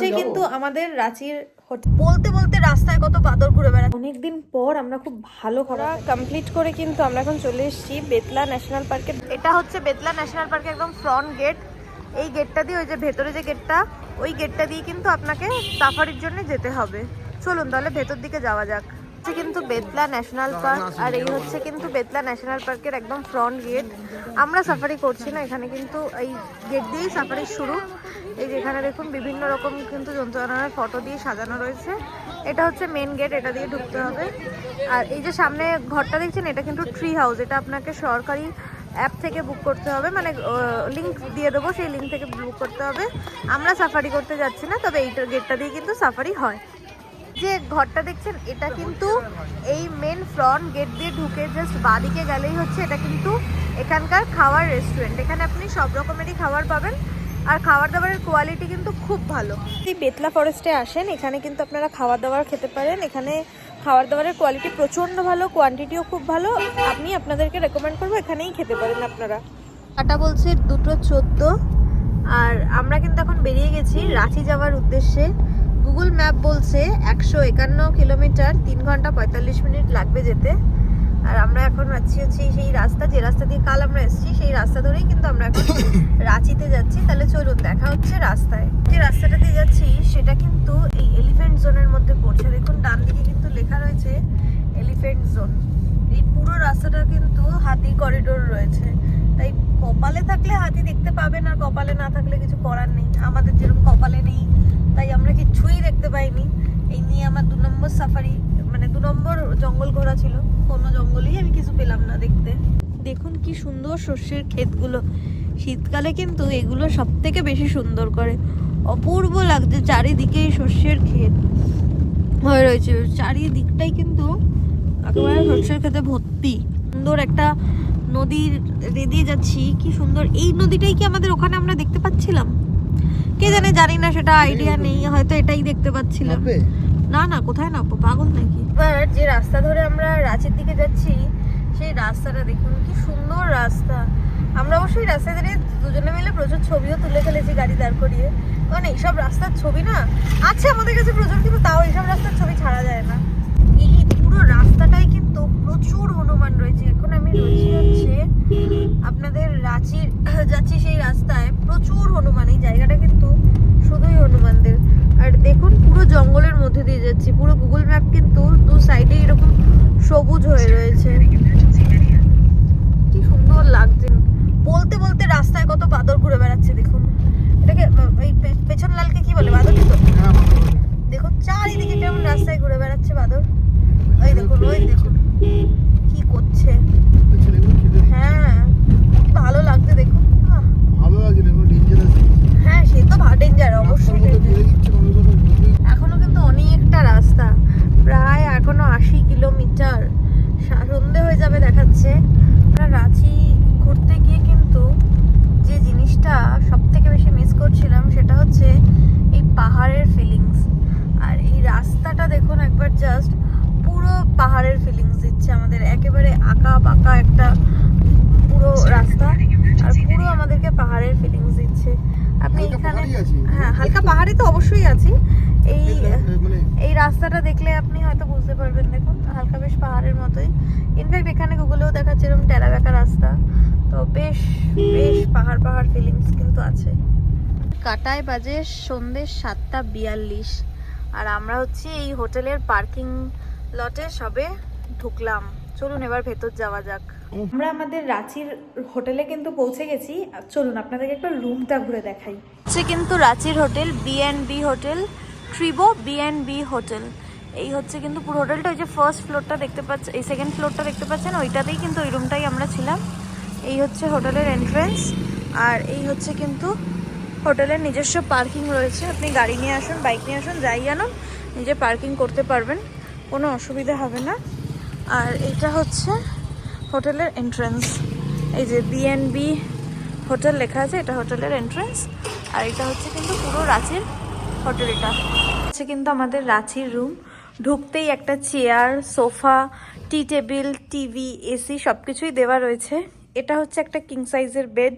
হচ্ছে কিন্তু আমাদের রাঁচির বলতে বলতে রাস্তায় কত বাদর ঘুরে বেড়াচ্ছে। অনেকদিন পর আমরা খুব ভালো খাবার কমপ্লিট করে কিন্তু আমরা এখন চলে এসেছি বেতলা ন্যাশনাল পার্কে। এটা হচ্ছে বেতলা ন্যাশনাল পার্কের একদম ফ্রন্ট গেট। এই গেটটা দিয়ে ওই যে ভেতরে যে গেটটা, ওই গেটটা দিয়ে কিন্তু আপনাকে সাফারির জন্য যেতে হবে। চলুন তাহলে ভেতর দিকে যাওয়া যাক। হচ্ছে কিন্তু বেতলা ন্যাশনাল পার্ক, আর এই হচ্ছে কিন্তু বেতলা ন্যাশনাল পার্কের একদম ফ্রন্ট গেট। আমরা সাফারি করছি না এখানে, কিন্তু এই গেট দিয়েই সাফারি শুরু। এই যেখানে দেখুন বিভিন্ন রকম কিন্তু জন্তু জানোয়ারের ফটো দিয়ে সাজানো রয়েছে। এটা হচ্ছে মেন গেট, এটা দিয়ে ঢুকতে হবে। আর এই যে সামনে ঘরটা দেখছেন, এটা কিন্তু ট্রি হাউস। এটা আপনাকে সরকারি অ্যাপ থেকে বুক করতে হবে, মানে লিঙ্ক দিয়ে দেবো, সেই লিঙ্ক থেকে বুক করতে হবে। আমরা সাফারি করতে যাচ্ছি না, তবে এই গেটটা দিয়ে কিন্তু সাফারি হয়। যে ঘরটা দেখছেন, এটা কিন্তু এই মেন ফ্রন্ট গেট দিয়ে ঢুকে জাস্ট বাদিকে গেলেই হচ্ছে এটা কিন্তু এখানকার খাওয়ার রেস্টুরেন্ট। এখানে আপনি সব রকমেরই খাবার পাবেন, আর খাবার দাবারের কোয়ালিটি কিন্তু খুব ভালো। যদি বেতলা ফরেস্টে আসেন, এখানে কিন্তু আপনারা খাবার দাবার খেতে পারেন। এখানে খাবার দাবারের কোয়ালিটি প্রচণ্ড ভালো, কোয়ান্টিটিও খুব ভালো। আমি আপনাদেরকে রেকমেন্ড করবো এখানেই খেতে পারেন আপনারা। টাটা বলছে 2:14, আর আমরা কিন্তু এখন বেরিয়ে গেছি রাঁচি যাওয়ার উদ্দেশ্যে। গুগল ম্যাপ বলছে 151 কিলোমিটার, 3 ঘন্টা 45 মিনিট লাগবে যেতে। আর আমরা এখন যাচ্ছি হচ্ছে সেই রাস্তা, যে রাস্তা দিয়ে কাল আমরা এসেছি, সেই রাস্তা ধরেই কিন্তু আমরা এখন রাঁচিতে যাচ্ছি। তাহলে চলুন দেখা হচ্ছে রাস্তায়। যে রাস্তাটা দিয়ে যাচ্ছি সেটা কিন্তু এই এলিফ্যান্ট জোনের মধ্যে পড়ছে। দেখুন ডান দিকে কিন্তু লেখা রয়েছে এলিফ্যান্ট জোন। এই পুরো রাস্তাটা কিন্তু হাতি করিডোর রয়েছে, তাই কপালে থাকলে হাতি দেখতে পাবেন, আর কপালে না থাকলে কিছু করার নেই। আমাদের যেরকম কপালে নেই, তাই আমরা কিছুই দেখতে পাইনি। এই নিয়ে আমার 2 নম্বর সাফারি, মানে 2 নম্বর জঙ্গল ঘোরা ছিল। কোনো জঙ্গলেই আমি কিছু পেলাম না দেখতে। দেখুন কি সুন্দর সর্ষের ক্ষেতগুলো। শীতকালে কিন্তু এগুলো সব থেকে বেশি সুন্দর করে, অপূর্ব লাগছে। চারিদিকে সর্ষের ক্ষেত হয়ে রয়েছে, চারিদিকটাই কিন্তু একেবারে সর্ষের ক্ষেতে ভর্তি। সুন্দর একটা নদীর দিয়ে যাচ্ছি, কি সুন্দর। এই নদীটাই কি আমাদের ওখানে আমরা দেখতে পাচ্ছিলাম? কে জানে, জানি না, সেটা আইডিয়া নেই। হয়তো এটাই দেখতে পাচ্ছিলাম। না না, কোথায় নামবো, পাগল নাকি? এবার যে রাস্তা ধরে আমরা রাঁচির দিকে যাচ্ছি, সেই রাস্তাটা দেখুন কি সুন্দর রাস্তা। আমরা অবশ্যই রাস্তায় ধরে দুজনে মিলে প্রচুর ছবিও তুলে ফেলেছি গাড়ি দাঁড় করিয়ে, কারণ এইসব রাস্তার ছবি না আছে আমাদের কাছে প্রচুর, কিন্তু তাও এইসব রাস্তার ছবি ছাড়া যায় না। এই পুরো রাস্তাটাই কিন্তু প্রচুর হনুমান রয়েছে। এখন আমি রয়েছি হচ্ছে আপনাদের রাঁচির যাচ্ছি সেই রাস্তায়, প্রচুর হনুমান। এই জায়গাটা কিন্তু শুধুই হনুমানদের। আর দেখুন পুরো জঙ্গলের মধ্যে দিয়ে যাচ্ছি। পুরো গুগল ম্যাপ কিন্তু 2 সাইডে এরকম সবুজ হয়ে রয়েছে, কি সুন্দর লাগছে। বলতে বলতে রাস্তায় কত বাদর ঘুরে বেড়াচ্ছে দেখুন। এটাকে এই পেছন লালকে কি বলে, বাদর? তো দেখুন চারিদিকে কেমন রাস্তায় ঘুরে বেড়াচ্ছে বাদর। ওই দেখুন, ওই দেখুন কি করছে। হ্যাঁ, কি ভালো লাগছে দেখুন। ভালো লাগে না, ডেঞ্জারাস। হ্যাঁ, সে তো ডেঞ্জার, অবশ্যই। এখনো কিন্তু অনেকটা রাস্তা, প্রায় এখনো 80 কিলোমিটার। সন্ধে হয়ে যাবে দেখাচ্ছে। রাঁচি ঘুরতে গিয়ে কিন্তু যে জিনিসটা সব থেকে বেশি মিস করছিলাম, সেটা হচ্ছে এই পাহাড়ের ফিলিংস। আর এই রাস্তাটা দেখুন একবার, জাস্ট পুরো পাহাড়ের ফিলিংস দিচ্ছে আমাদের। একেবারে আঁকা বাঁকা একটা পুরো রাস্তা, আর পুরো আমাদেরকে পাহাড়ের ফিলিংস দিচ্ছে। আপনি এখানে, হ্যাঁ হালকা পাহাড়ি তো অবশ্যই আছে। এই রাস্তাটা দেখলে আপনি হয়তো বুঝতে পারবেন। দেখুন হালকা বেশ পাহাড়ের মতোই। ইনফ্যাক্ট এখানে গুগলেও দেখাচ্ছে এরকম টেরা বেঁকা রাস্তা, তো বেশ বেশ পাহাড় পাহাড় ফিলিংস কিন্তু আছে। কাটায় বাজে সন্ধ্যে 7:42, আর আমরা হচ্ছে এই হোটেলের পার্কিং লটে সবে ঢুকলাম। চলুন এবার ভেতর যাওয়া যাক। আমরা আমাদের রাঁচির হোটেলে কিন্তু পৌঁছে গেছি। চলুন আপনাদেরকে একটা রুমটা ঘুরে দেখাই। হচ্ছে কিন্তু রাঁচির hotel B&B hotel, Treebo B&B hotel. এই হচ্ছে কিন্তু পুরো হোটেলটা। ওই যে ফার্স্ট ফ্লোরটা দেখতে পাচ্ছেন, এই সেকেন্ড ফ্লোরটা দেখতে পাচ্ছেন, ওইটাতেই কিন্তু ওই রুমটাই আমরা ছিলাম। এই হচ্ছে হোটেলের এন্ট্রেন্স, আর এই হচ্ছে কিন্তু হোটেলের নিজস্ব পার্কিং রয়েছে। আপনি গাড়ি নিয়ে আসুন, বাইক নিয়ে আসুন, যাই আনুন, নিজে পার্কিং করতে পারবেন, কোনো অসুবিধা হবে না। আর এটা হচ্ছে হোটেলের এন্ট্রেন্স। এই যে B&B হোটেল লেখা আছে, এটা হোটেলের এন্ট্রেন্স। আর এটা হচ্ছে কিন্তু পুরো রাঁচির হোটেলটা। হচ্ছে কিন্তু আমাদের রাঁচির রুম। ঢুকতেই একটা চেয়ার, সোফা, টি টেবিল, টিভি, এসি সব কিছুই দেওয়া রয়েছে। এটা হচ্ছে একটা কিং সাইজের বেড,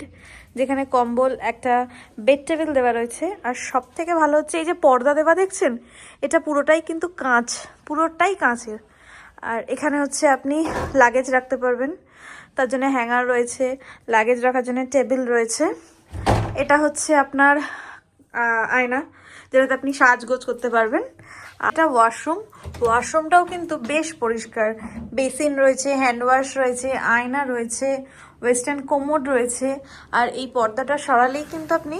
যেখানে কম্বল, একটা বেড টেবিল দেওয়া রয়েছে। আর সব থেকে ভালো হচ্ছে এই যে পর্দা দেওয়া দেখছেন, এটা পুরোটাই কিন্তু কাঁচ, পুরোটাই কাঁচের। আর এখানে হচ্ছে আপনি লাগেজ রাখতে পারবেন, তার জন্য হ্যাঙ্গার রয়েছে, লাগেজ রাখার জন্য টেবিল রয়েছে। এটা হচ্ছে আপনার আয়না, যেটাতে আপনি সাজগোজ করতে পারবেন। এটা ওয়াশরুমটাও কিন্তু বেশ পরিষ্কার, বেসিন রয়েছে, হ্যান্ড ওয়াশ রয়েছে, আয়না রয়েছে, ওয়েস্টার্ন কোমোড রয়েছে। আর এই পর্দাটা সরালেই কিন্তু আপনি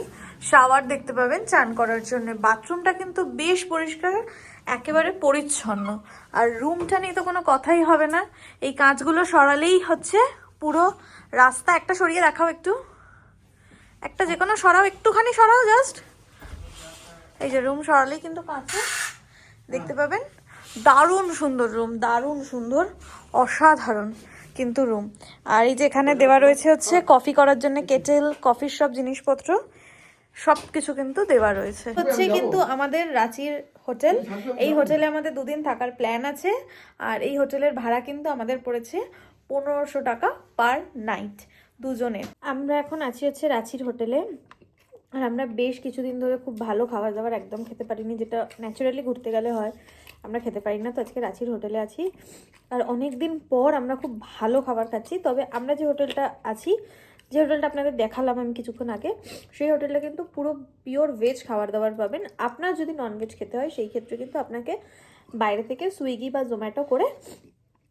শাওয়ার দেখতে পাবেন চান করার জন্য। বাথরুমটা কিন্তু বেশ পরিষ্কার, একেবারে পরিচ্ছন্ন। আর রুমটা নিয়ে তো কোনো কথাই হবে না, এই কাঁচগুলো সরালেই হচ্ছে পুরো রাস্তা। একটা সরিয়ে দেখাও একটু, একটা যে কোনো সরাও, একটুখানি সরাও জাস্ট। এই যে রুম সরালেই কিন্তু কাঁচে দেখতে পাবেন। দারুণ সুন্দর রুম, দারুণ সুন্দর, অসাধারণ কিন্তু রুম। আর এই যে এখানে দেওয়া রয়েছে হচ্ছে কফি করার জন্য কেটেল, কফির সব জিনিসপত্র সবকিছু কিন্তু দেওয়া রয়েছে। হচ্ছে কিন্তু আমাদের রাঁচির হোটেল, এই হোটেলে আমাদের 2 দিন থাকার প্ল্যান আছে। আর এই হোটেলের ভাড়া কিন্তু আমাদের পড়েছে 1500 টাকা পার নাইট দুজনের। আমরা এখন আছি হচ্ছে রাঁচির হোটেলে। আর আমরা বেশ কিছুদিন ধরে খুব ভালো খাবার দাবার একদম খেতে পারিনি, যেটা ন্যাচারালি ঘুরতে গেলে হয়, আমরা খেতে পারি না। তো আজকে রাঁচির হোটেলে আছি, আর অনেক দিন পর আমরা খুব ভালো খাবার খাচ্ছি। তবে আমরা যে হোটেলটা আছি, যে হোটেলটা আপনাদের দেখালাম আমি কিছুক্ষণ আগে, সেই হোটেলটা কিন্তু পুরো পিওর ভেজ খাবার দাবার পাবেন। আপনার যদি ননভেজ খেতে হয় সেই ক্ষেত্রে কিন্তু আপনাকে বাইরে থেকে সুইগি বা জোম্যাটো করে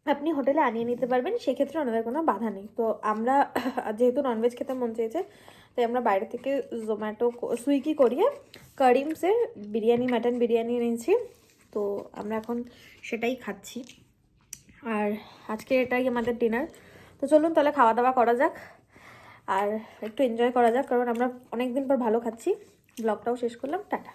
আপনি হোটেলে আনিয়ে নিতে পারবেন, সেক্ষেত্রে ওনাদের কোনো বাধা নেই। তো আমরা যেহেতু ননভেজ খেতে মন চেয়েছে, তাই আমরা বাইরে থেকে সুইগি করিয়ে করিমসের বিরিয়ানি, মাটন বিরিয়ানি এনেছি। তো আমরা এখন সেটাই খাচ্ছি। আর আজকে এটাই আমাদের ডিনার। তো চলুন তাহলে খাওয়া দাওয়া করা যাক আর একটু এনজয় করা যাক, কারণ আমরা অনেক দিন পর ভালো খাচ্ছি। ব্লগটাও শেষ করলাম, টাটা।